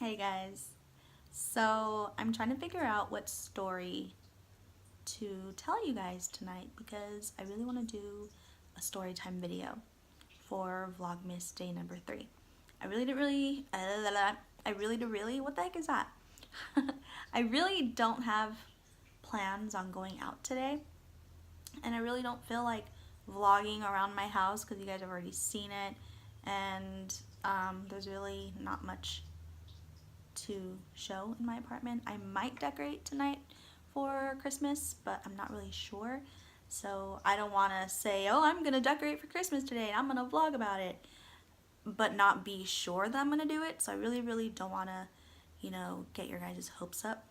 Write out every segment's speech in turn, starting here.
Hey guys, so I'm trying to figure out what story to tell you guys tonight because I really want to do a story time video for Vlogmas Day number 3. What the heck is that? I really don't have plans on going out today, and I really don't feel like vlogging around my house because you guys have already seen it, and there's really not much to show in my apartment. I might decorate tonight for Christmas, but I'm not really sure. So I don't want to say, oh, I'm going to decorate for Christmas today and I'm going to vlog about it, but not be sure that I'm going to do it. So I really don't want to, get your guys' hopes up.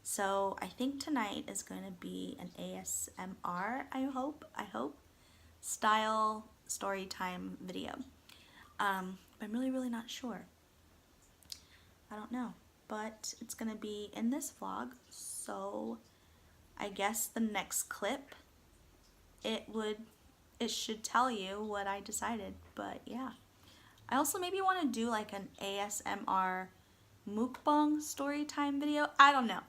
So I think tonight is going to be an ASMR, I hope, style story time video. But I'm really not sure. I don't know, but it's gonna be in this vlog, so I guess the next clip it should tell you what I decided. But yeah, I also maybe want to do like an ASMR mukbang story time video. I don't know.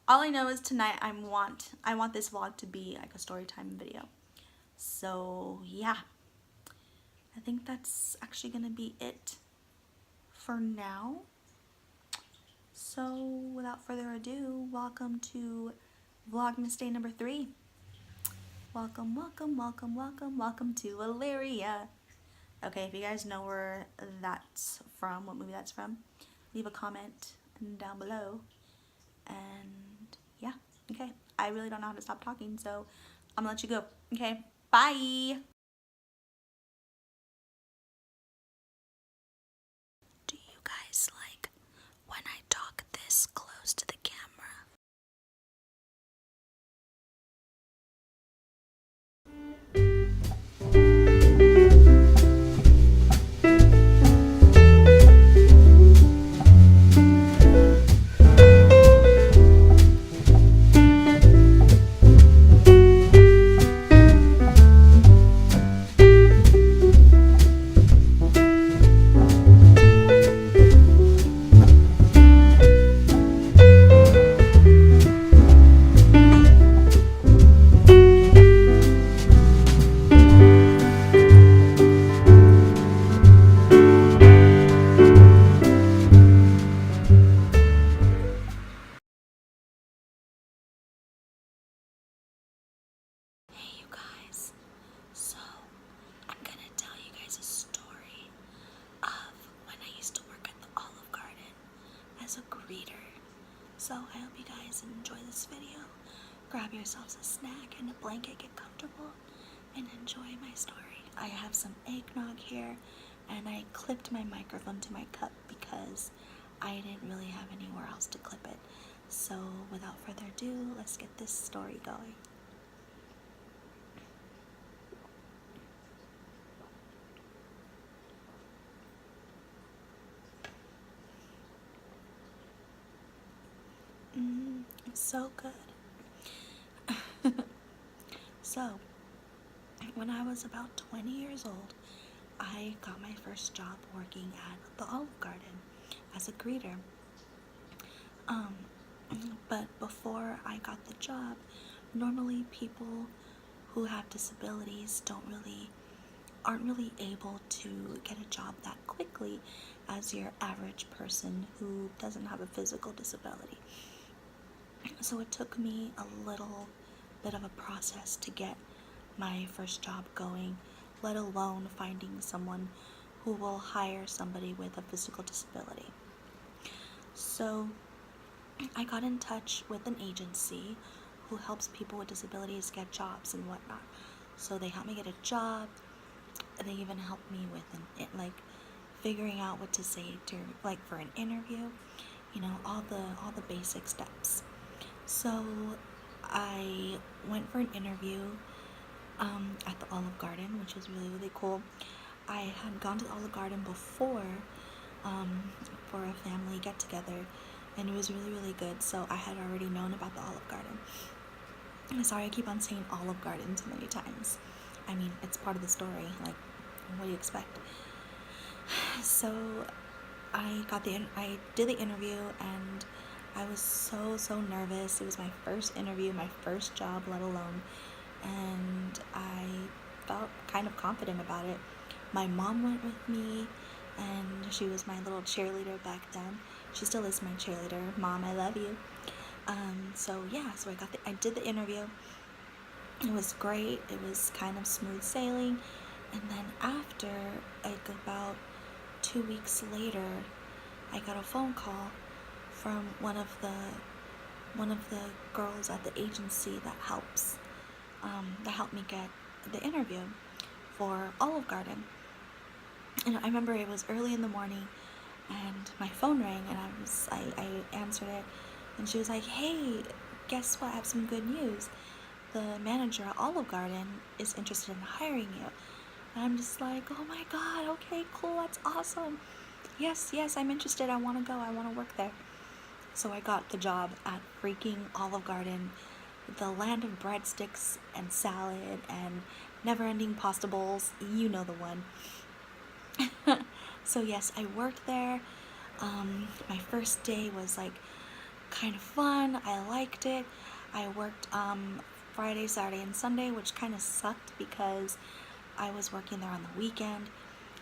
All I know is tonight I want this vlog to be like a story time video. So yeah, I think that's actually gonna be it for now. So without further ado, welcome to Vlogmas Day number 3. Welcome to Valeria. Okay, if you guys know where that's from, what movie that's from, leave a comment down below. And yeah, okay. I really don't know how to stop talking, so I'm gonna let you go. Okay, bye. Do you guys like when I talk this close to the camera? Hey you guys, so I'm gonna tell you guys a story of when I used to work at the Olive Garden as a greeter. So I hope you guys enjoy this video. Grab yourselves a snack and a blanket, get comfortable, and enjoy my story. I have some eggnog here, and I clipped my microphone to my cup because I didn't really have anywhere else to clip it. So without further ado, let's get this story going. So good. So, when I was about 20 years old, I got my first job working at the Olive Garden as a greeter. But before I got the job, normally people who have disabilities aren't really able to get a job that quickly as your average person who doesn't have a physical disability. So it took me a little bit of a process to get my first job going, let alone finding someone who will hire somebody with a physical disability. So I got in touch with an agency who helps people with disabilities get jobs and whatnot. So they helped me get a job. They even helped me with figuring out what to say for an interview, all the basic steps. So I went for an interview at the Olive Garden, which was really cool. I had gone to the Olive Garden before for a family get-together, and it was really good. So I had already known about the Olive Garden. I'm sorry I keep on saying Olive Garden too many times. I mean, it's part of the story. Like, what do you expect? So I did the interview, and I was so nervous. It was my first interview, my first job, let alone, and I felt kind of confident about it. My mom went with me, and she was my little cheerleader back then. She still is my cheerleader. Mom, I love you. So yeah, so I did the interview. It was great. It was kind of smooth sailing. And then after, like about 2 weeks later, I got a phone call from one of the girls at the agency that helped me get the interview for Olive Garden. And I remember it was early in the morning, and my phone rang, and I answered it, and she was like, "Hey, guess what? I have some good news. The manager at Olive Garden is interested in hiring you." And I'm just like, "Oh my god, okay, cool, that's awesome. Yes, I'm interested. I want to go. I want to work there." So I got the job at freaking Olive Garden, the land of breadsticks and salad and never-ending pasta bowls. You know the one. So yes, I worked there. My first day was like kind of fun. I liked it. I worked Friday, Saturday, and Sunday, which kind of sucked because I was working there on the weekend,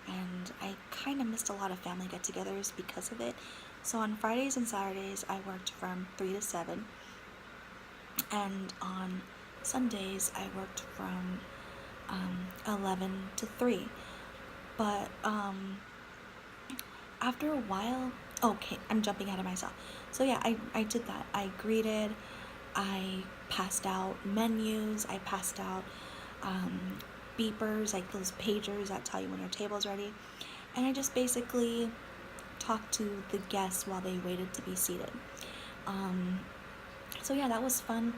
and I kind of missed a lot of family get-togethers because of it. So on Fridays and Saturdays, I worked from 3 to 7, and on Sundays, I worked from 11 to 3. But after a while, okay, I'm jumping ahead of myself. So yeah, I did that. I greeted, I passed out menus, I passed out beepers, like those pagers that tell you when your table's ready, and I just basically talked to the guests while they waited to be seated. So yeah, that was fun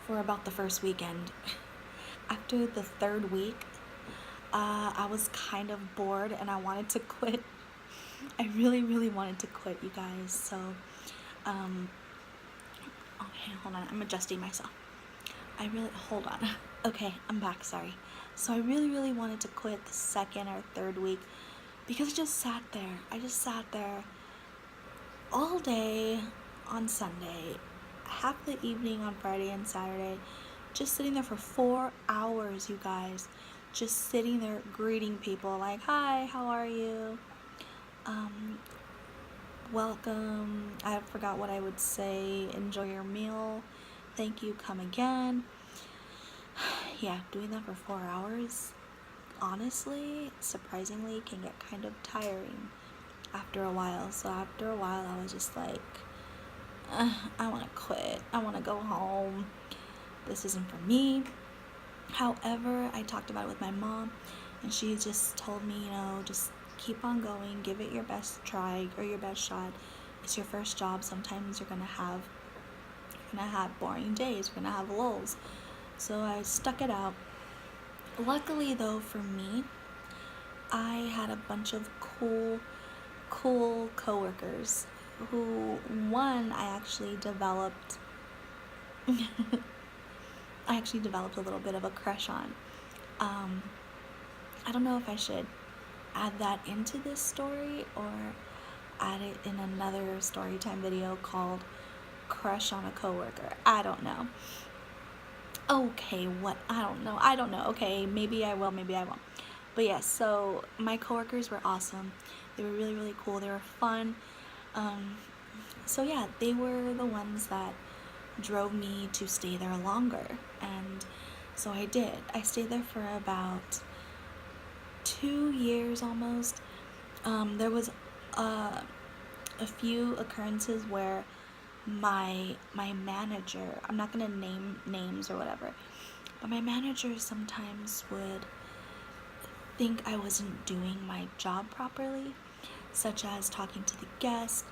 for about the first weekend. After the third week, I was kind of bored and I wanted to quit. I really wanted to quit, you guys. So, okay, hold on. I'm adjusting myself. Hold on. Okay, I'm back, sorry. So I really wanted to quit the second or third week because I just sat there all day on Sunday, half the evening on Friday and Saturday, just sitting there for 4 hours, you guys. Just sitting there greeting people like, "Hi, how are you? Welcome." I forgot what I would say. "Enjoy your meal. Thank you, come again." Yeah, doing that for 4 hours, honestly, surprisingly, can get kind of tiring after a while. So after a while, I was just like, I want to quit. I want to go home. This isn't for me. However, I talked about it with my mom, and she just told me, just keep on going, give it your best try or your best shot. It's your first job. Sometimes you're gonna have boring days. You're gonna have lulls. So I stuck it out. Luckily, though, for me, I had a bunch of cool coworkers who, one, I actually developed a little bit of a crush on. I don't know if I should add that into this story or add it in another story time video called Crush on a Coworker. I don't know. Okay, what? I don't know. Okay, maybe I will, maybe I won't. But yes, so my coworkers were awesome. They were really cool. They were fun. So yeah, they were the ones that drove me to stay there longer, and so I did. I stayed there for about 2 years almost. There was a few occurrences where my manager, I'm not gonna name names or whatever, but my manager sometimes would think I wasn't doing my job properly, such as talking to the guests,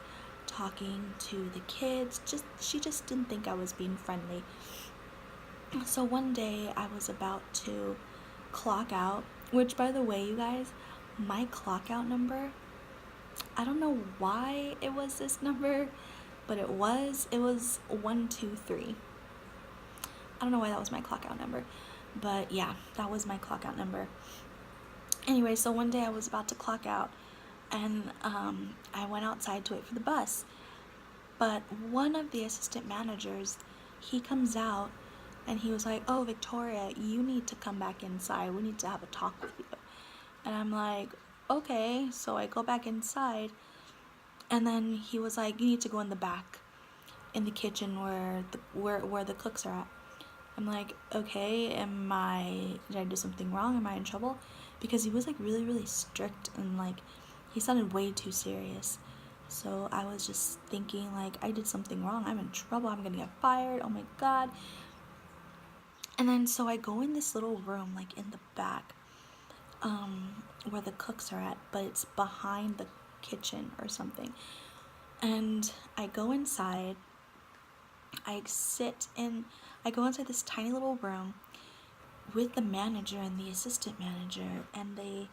talking to the kids. She just didn't think I was being friendly. So one day I was about to clock out, which, by the way, you guys, my clock out number, I don't know why it was this number, but it was 123. I don't know why that was my clock out number, but yeah, that was my clock out number. Anyway, so one day I was about to clock out. and I went outside to wait for the bus. But one of the assistant managers, he comes out and he was like, "Oh, Victoria, you need to come back inside. We need to have a talk with you." And I'm like, "Okay." So I go back inside, and then he was like, "You need to go in the back, in the kitchen where the cooks are at." I'm like, "Okay, did I do something wrong? Am I in trouble?" Because he was like really strict, and like he sounded way too serious. So I was just thinking like, I did something wrong. I'm in trouble. I'm gonna get fired. Oh my god. And then so I go in this little room like in the back, where the cooks are at, but it's behind the kitchen or something. And I go inside. I sit in. I go inside this tiny little room with the manager and the assistant manager, and they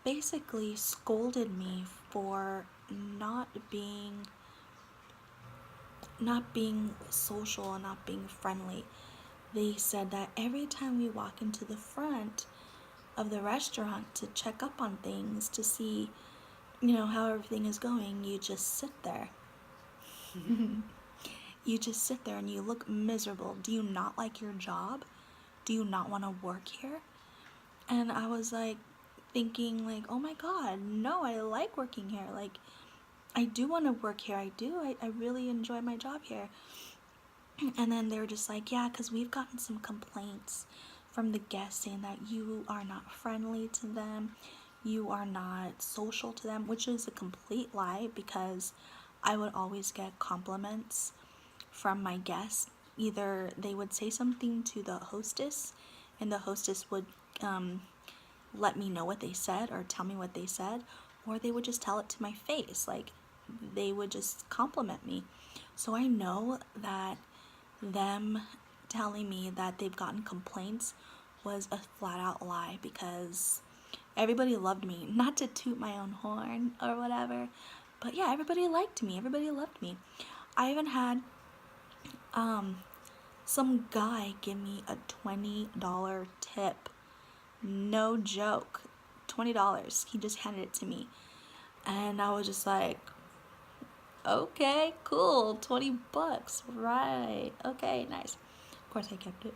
basically scolded me for not being social and not being friendly. They said that every time we walk into the front of the restaurant to check up on things, to see, how everything is going, you just sit there. You just sit there and you look miserable. Do you not like your job? Do you not want to work here? And I was like thinking like, oh my god, no, I like working here. Like, I do want to work here. I do. I really enjoy my job here. And then they were just like, yeah, because we've gotten some complaints from the guests saying that you are not friendly to them, you are not social to them, which is a complete lie, because I would always get compliments from my guests. Either they would say something to the hostess, and the hostess would let me know what they said or tell me what they said, or they would just tell it to my face. Like, they would just compliment me. So I know that them telling me that they've gotten complaints was a flat out lie, because everybody loved me. Not to toot my own horn or whatever, but yeah, everybody liked me. Everybody loved me. I even had some guy give me a $20 tip. No joke. $20. He just handed it to me. And I was just like, okay, cool. 20 bucks. Right. Okay, nice. Of course I kept it.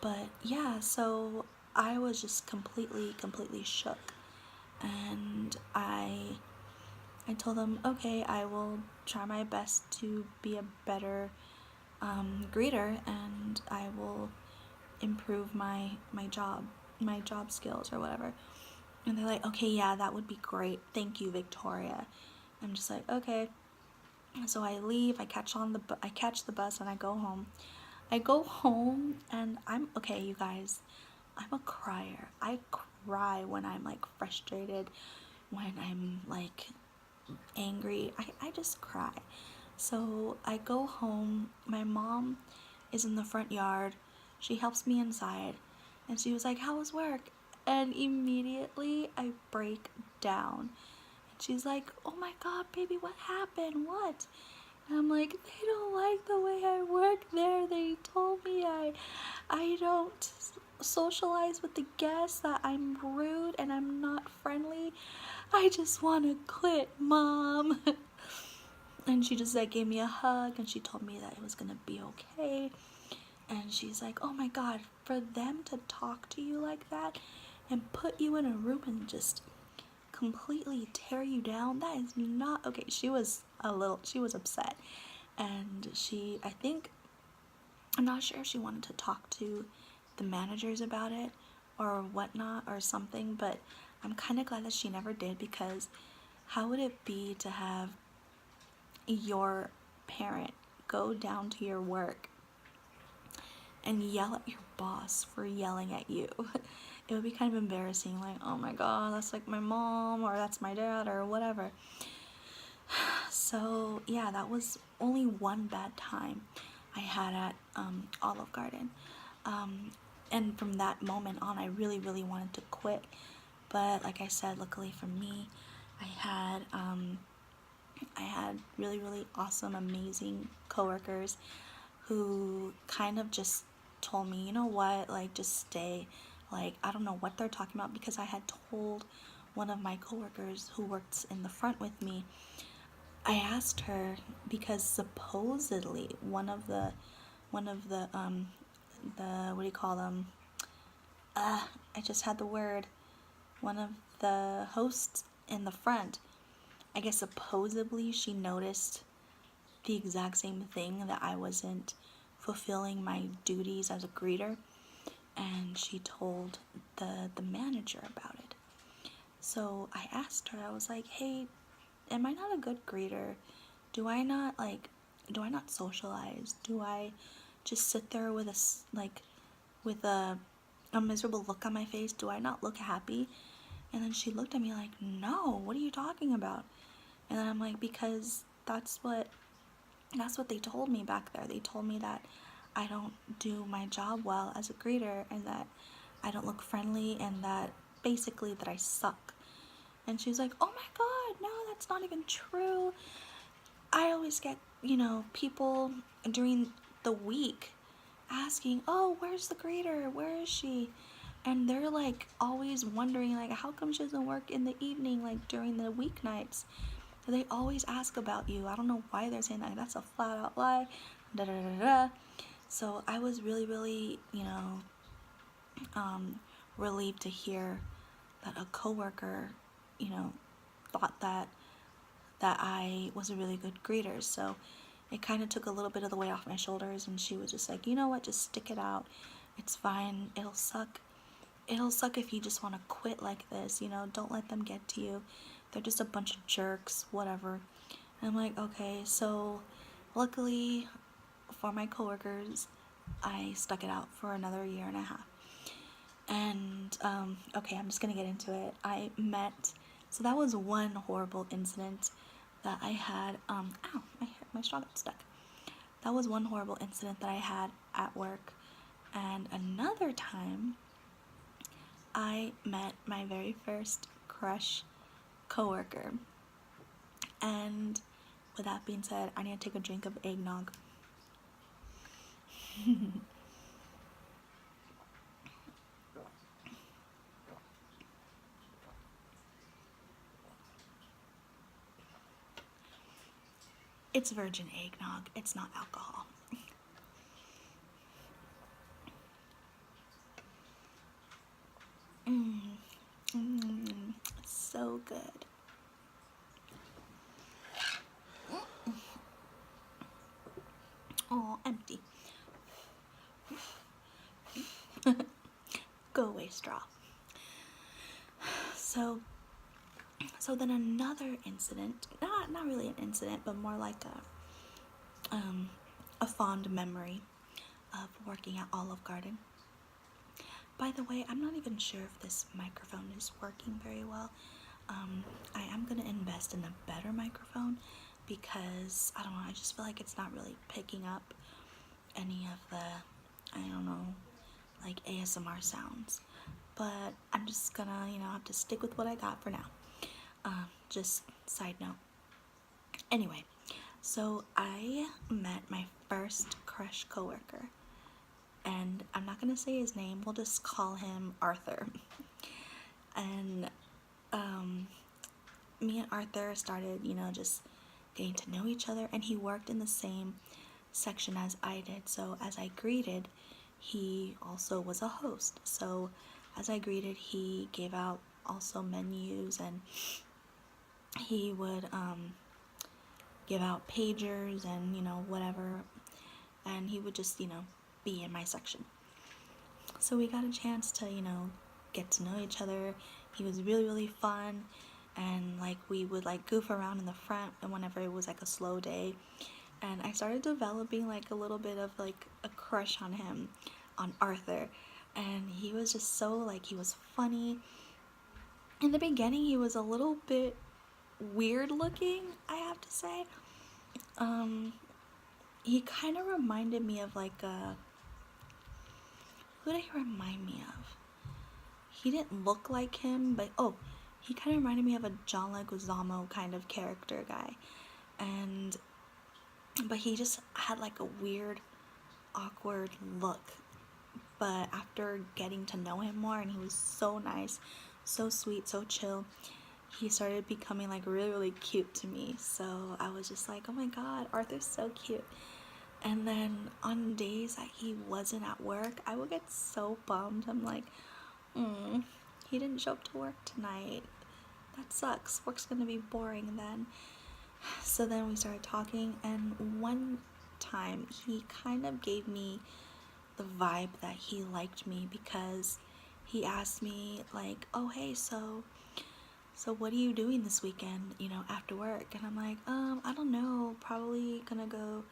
But yeah, so I was just completely shook. And I told them, okay, I will try my best to be a better greeter, and I will improve my job skills or whatever. And they're like, okay, yeah, that would be great. Thank you, Victoria. I'm just like, okay. So I leave. I catch the bus, and I go home. I go home, and I'm okay, you guys. I'm a crier. I cry when I'm like frustrated, when I'm like angry. I just cry. So I go home. My mom is in the front yard. She helps me inside, and she was like, "How was work?" And immediately I break down. And she's like, "Oh my god, baby, what happened? What?" And I'm like, "They don't like the way I work there. They told me I don't socialize with the guests, that I'm rude and I'm not friendly. I just want to quit, Mom." And she just like gave me a hug, and she told me that it was gonna be okay. And she's like, "Oh my god, for them to talk to you like that and put you in a room and just completely tear you down, that is not okay." She was upset. And I think, I'm not sure if she wanted to talk to the managers about it or whatnot or something, but I'm kind of glad that she never did, because how would it be to have your parent go down to your work and yell at your boss for yelling at you? It would be kind of embarrassing, like, oh my god, that's like my mom, or that's my dad, or whatever. So yeah, that was only one bad time I had at Olive Garden. And from that moment on, I really wanted to quit. But like I said, luckily for me, I had really awesome, amazing coworkers who kind of just told me, you know what, like, just stay. Like, I don't know what they're talking about, because I had told one of my coworkers who works in the front with me, I asked her because supposedly one of the what do you call them? I just had the word. One of the hosts in the front, I guess supposedly she noticed the exact same thing, that I wasn't fulfilling my duties as a greeter, and she told the manager about it. So I asked her, I was like, hey, am I not a good greeter? Do I not socialize? Do I just sit there with a miserable look on my face? Do I not look happy? And then she looked at me like, no, what are you talking about? And then I'm like, because that's what they told me back there. They told me that I don't do my job well as a greeter, and that I don't look friendly, and that basically that I suck. And she's like, oh my god, no, that's not even true. I always get, people during the week asking, oh, where's the greeter? Where is she? And they're like always wondering, like, how come she doesn't work in the evening, like during the weeknights? They always ask about you. I don't know why they're saying that. That's a flat out lie. Da da da da. So I was really, really, relieved to hear that a coworker, thought that I was a really good greeter. So it kind of took a little bit of the weight off my shoulders, and she was just like, you know what, just stick it out. It's fine. It'll suck if you just want to quit like this. Don't let them get to you. They're just a bunch of jerks, whatever. And I'm like, okay. So luckily for my coworkers, I stuck it out for another year and a half. And okay, I'm just gonna get into it. So that was one horrible incident that I had. Ow, my straw got stuck. That was one horrible incident that I had at work. And another time, I met my very first crush coworker. And with that being said, I need to take a drink of eggnog. It's virgin eggnog. It's not alcohol. So good. Oh, empty. Go away, straw. So then another incident, not really an incident, but more like a fond memory of working at Olive Garden. By the way, I'm not even sure if this microphone is working very well. I am going to invest in a better microphone because, I don't know, I just feel like it's not really picking up any of the, I don't know, like ASMR sounds. But I'm just gonna, have to stick with what I got for now. Just side note. Anyway, so I met my first crush coworker. And I'm not gonna say his name, we'll just call him Arthur. And me and Arthur started, just getting to know each other, and he worked in the same section as I did. So as I greeted, he also was a host. So as I greeted, he gave out also menus, and he would give out pagers and whatever, and he would just be in my section. So we got a chance to get to know each other. He was really, really fun, and like we would like goof around in the front, and whenever it was like a slow day, and I started developing like a little bit of like a crush on him, on Arthur. And he was just so, like, he was funny. In the beginning, he was a little bit weird looking, I have to say. He kind of reminded me of like who did he remind me of? He didn't look like him, but he kind of reminded me of a John Leguizamo kind of character guy. But he just had like a weird, awkward look. But after getting to know him more, and he was so nice, so sweet, so chill. He started becoming like really, really cute to me. So I was just like, oh my god, Arthur's so cute. And then on days that he wasn't at work, I would get so bummed. I'm like, he didn't show up to work tonight. That sucks. Work's gonna be boring then. So then we started talking, and one time he kind of gave me the vibe that he liked me, because he asked me like, oh hey, so what are you doing this weekend, after work? And I'm like, I don't know, probably gonna go,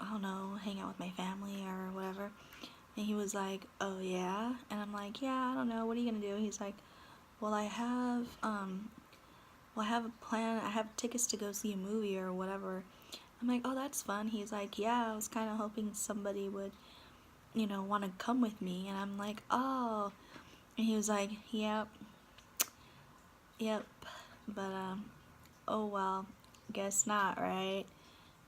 I don't know, hang out with my family or whatever. And he was like, oh yeah? And I'm like, yeah, I don't know, what are you gonna do? He's like, well, I have a plan, I have tickets to go see a movie or whatever. I'm like, oh, that's fun. He's like, yeah, I was kind of hoping somebody would, want to come with me. And I'm like, oh. And he was like, yep, but, oh well, guess not, right?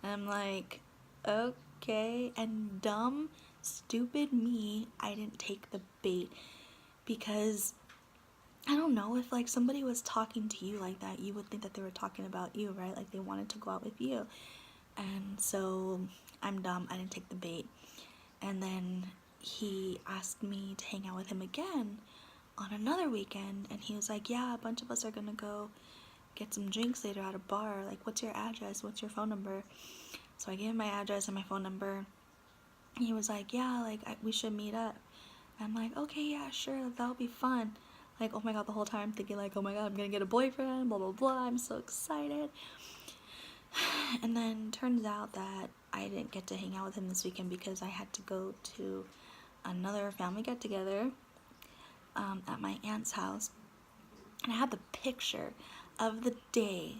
And I'm like, okay. And dumb, stupid me, I didn't take the bait, because I don't know, if like somebody was talking to you like that, you would think that they were talking about you, right? Like they wanted to go out with you. And so I'm dumb, I didn't take the bait. And then he asked me to hang out with him again on another weekend, and he was like, yeah, a bunch of us are gonna go get some drinks later at a bar. Like, what's your address? What's your phone number? So I gave him my address and my phone number. He was like, yeah, like, we should meet up. And I'm like, okay, yeah, sure, that'll be fun. Like, oh my god, the whole time thinking like, oh my god, I'm gonna get a boyfriend, blah, blah, blah. I'm so excited. And then turns out that I didn't get to hang out with him this weekend because I had to go to another family get-together at my aunt's house. And I had the picture of the day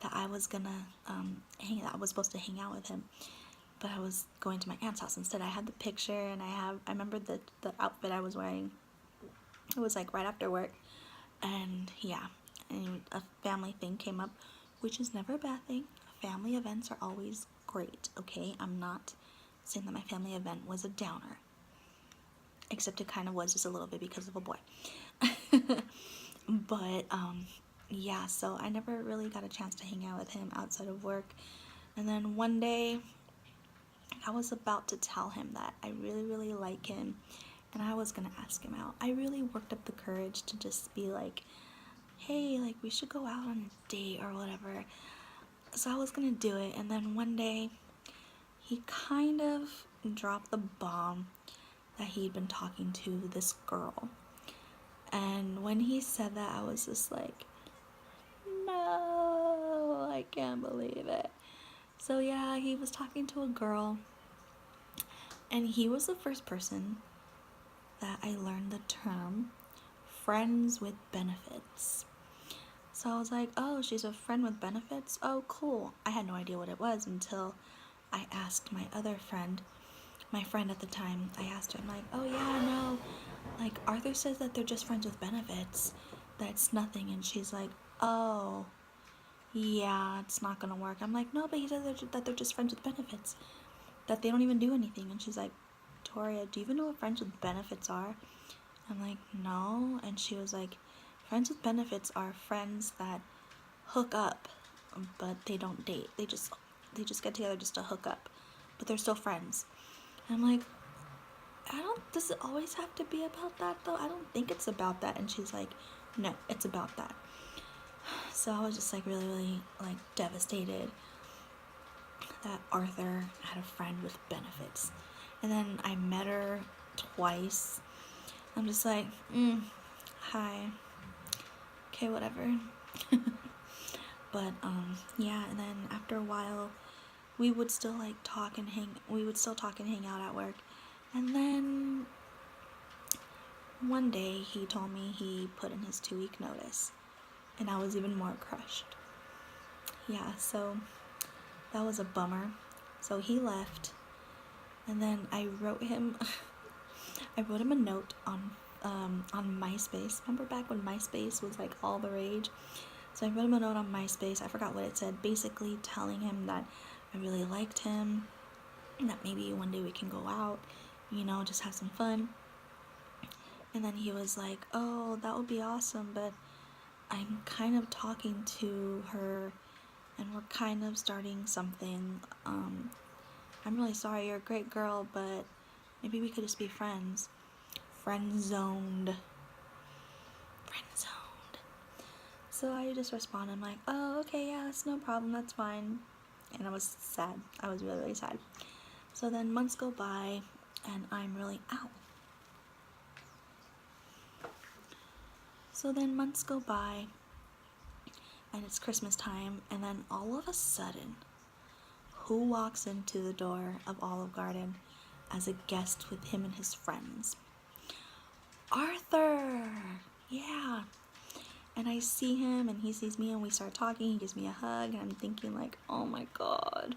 that I was gonna I was supposed to hang out with him, but I was going to my aunt's house instead. I had the picture, and I remember the outfit I was wearing. It was like right after work, and yeah, and a family thing came up, which is never a bad thing. Family events are always great, okay? I'm not saying that my family event was a downer, except it kind of was just a little bit because of a boy. But yeah, so I never really got a chance to hang out with him outside of work. And then one day I was about to tell him that I really, really like him, and I was gonna ask him out. I really worked up the courage to just be like, hey, like, we should go out on a date or whatever. So I was gonna do it, and then one day he kind of dropped the bomb that he'd been talking to this girl. And when he said that, I was just like, no, I can't believe it. So yeah, he was talking to a girl, and he was the first person that I learned the term friends with benefits. So I was like, oh, she's a friend with benefits? Oh, cool. I had no idea what it was until I asked my other friend, my friend at the time. I asked her, I'm like, oh yeah, no, like, Arthur says that they're just friends with benefits. That's nothing. And she's like, oh, yeah, it's not gonna work. I'm like, no, but he said that they're just friends with benefits, that they don't even do anything. And she's like, Toria, do you even know what friends with benefits are? I'm like, no. And she was like, friends with benefits are friends that hook up, but they don't date. They just get together just to hook up, but they're still friends. And I'm like, does it always have to be about that though? I don't think it's about that. And she's like, no, it's about that. So I was just like really, really like devastated that Arthur had a friend with benefits. And then I met her twice. I'm just like, hi. Okay, whatever. But yeah, and then after a while we would still like talk and hang out at work. And then one day he told me he put in his 2-week notice, and I was even more crushed. Yeah, so that was a bummer. So he left, and then I wrote him a note on MySpace. Remember back when MySpace was like all the rage? So I wrote him a note on MySpace. I forgot what it said, basically telling him that I really liked him, and that maybe one day we can go out, just have some fun. And then he was like, oh, that would be awesome, but I'm kind of talking to her and we're kind of starting something. I'm really sorry, you're a great girl, but maybe we could just be friends. Friend zoned. Friend zoned. So I just responded, I'm like, oh, okay, yeah, that's no problem, that's fine. And I was sad. I was really, really sad. So then months go by and I'm really out. So then months go by and it's Christmas time, and then all of a sudden, who walks into the door of Olive Garden as a guest with him and his friends? Arthur! Yeah. And I see him and he sees me and we start talking. He gives me a hug and I'm thinking like, oh my god,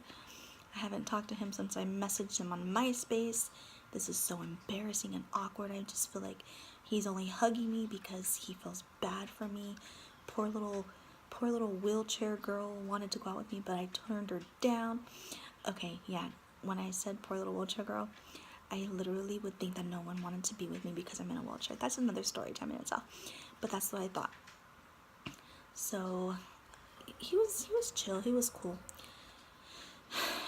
I haven't talked to him since I messaged him on MySpace. This is so embarrassing and awkward. I just feel like he's only hugging me because he feels bad for me. Poor little wheelchair girl wanted to go out with me, but I turned her down. Okay, yeah, when I said poor little wheelchair girl, I literally would think that no one wanted to be with me because I'm in a wheelchair. That's another story time in itself, but that's what I thought. So he was chill, he was cool.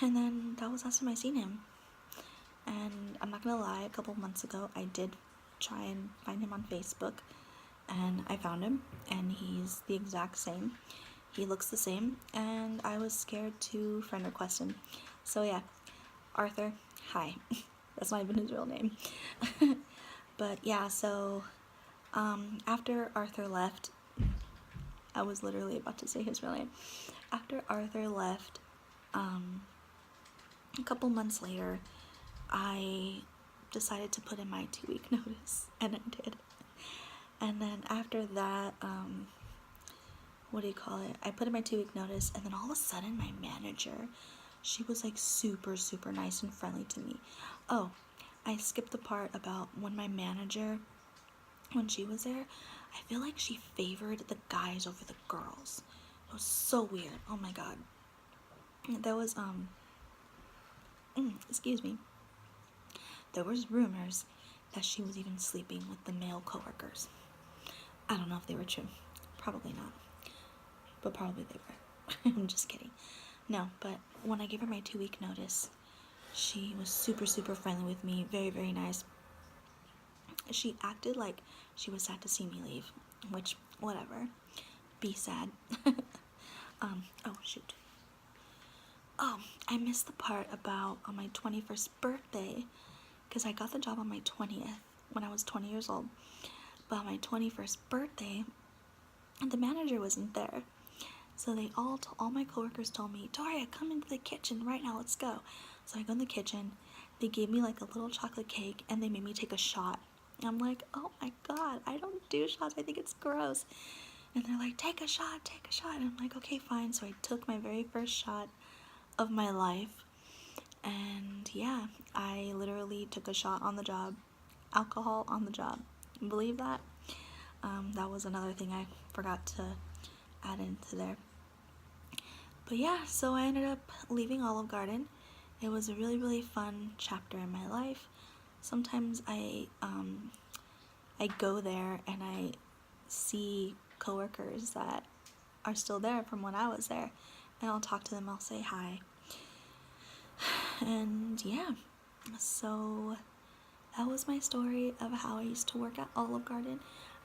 And then that was the last time I seen him. And I'm not gonna lie, a couple months ago I did try and find him on Facebook, and I found him, and he's the exact same. He looks the same, and I was scared to friend request him. So yeah, Arthur, hi. That's not even his real name. But yeah, so after Arthur left, I was literally about to say his real name. After Arthur left, a couple months later, I decided to put in my 2-week notice, and I did. And then after that, I put in my 2-week notice, and then all of a sudden my manager, she was like super, super nice and friendly to me. Oh, I skipped the part about when my manager, when she was there, I feel like she favored the guys over the girls. It was so weird. Oh my god. There was, excuse me. There was rumors that she was even sleeping with the male coworkers. I don't know if they were true. Probably not. But probably they were. I'm just kidding. No, but when I gave her my 2-week notice, she was super, super friendly with me. Very, very nice. She acted like she was sad to see me leave, which, whatever. Be sad. Oh, shoot. Oh, I missed the part about on my 21st birthday, because I got the job on my 20th when I was 20 years old. But on my 21st birthday, the manager wasn't there. So all my coworkers told me, Doria, come into the kitchen right now, let's go. So I go in the kitchen, they gave me like a little chocolate cake, and they made me take a shot. And I'm like, oh my god, I don't do shots, I think it's gross. And they're like, take a shot. And I'm like, okay, fine. So I took my very first shot of my life. And yeah, I literally took a shot on the job. Alcohol on the job. Believe that? That was another thing I forgot to add into there. But yeah, so I ended up leaving Olive Garden. It was a really, really fun chapter in my life. Sometimes I go there and I see coworkers that are still there from when I was there, and I'll talk to them, I'll say hi. And yeah, so that was my story of how I used to work at Olive Garden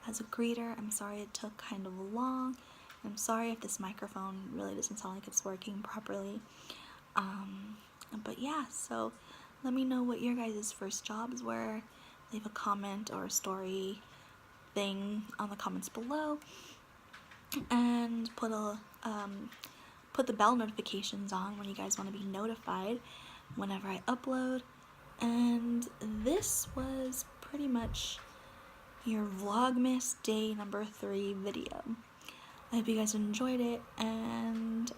as a greeter. I'm sorry it took kind of long. I'm sorry if this microphone really doesn't sound like it's working properly. But yeah, so let me know what your guys' first jobs were. Leave a comment or a story thing on the comments below, and put the bell notifications on when you guys want to be notified whenever I upload. And this was pretty much your Vlogmas Day number 3 video. I hope you guys enjoyed it, and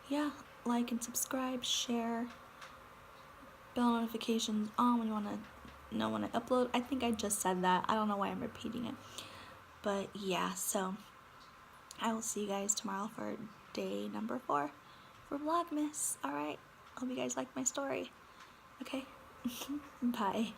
yeah, like and subscribe, share, bell notifications on when you want to know when I upload. I think I just said that. I don't know why I'm repeating it. But yeah, so I will see you guys tomorrow for day number 4 for Vlogmas. Alright, hope you guys like my story. Okay, bye.